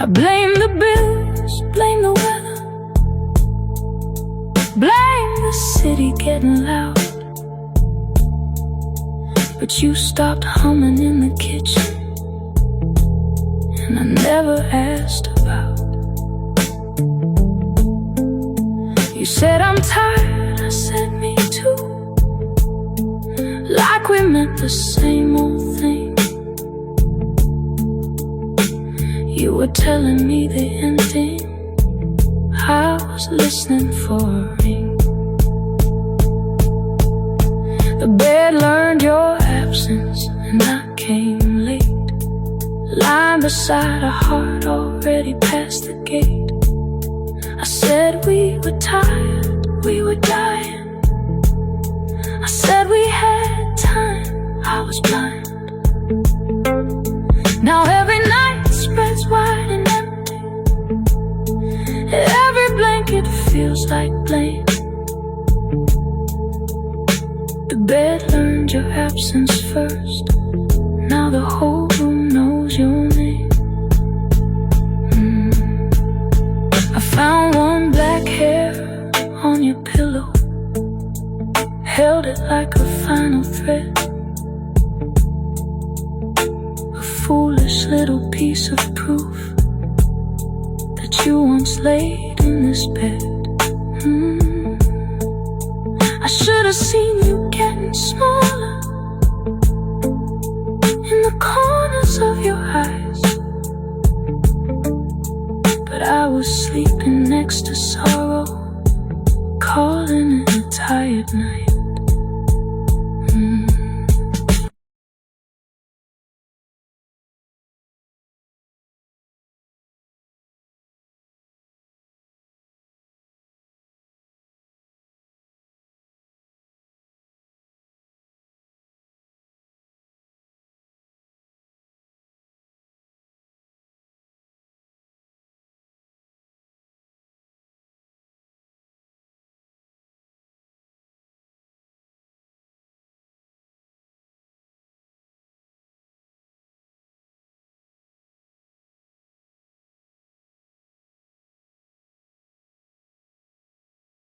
I blame the bills, blame the weather, blame the city getting loud. But you stopped humming in the kitchen, and I never asked about. You said I'm tired, I said me too, like we meant the same old thing. You were telling me the ending, I was listening for a ring. The bed learned your absence and I came late, lying beside a heart already past the gate. I said we were tired, we were dying. I said we had time, I was blind. Now every night spreads wide and empty, every blanket feels like blame. The bed learned your absence first, now the whole room knows your name. I found one black hair on your pillow, held it like a final thread, a foolish little piece of proof that you once laid in this bed. I should have seen you getting smaller in the corners of your eyes, but I was sleeping next to sorrow, calling it a tired night.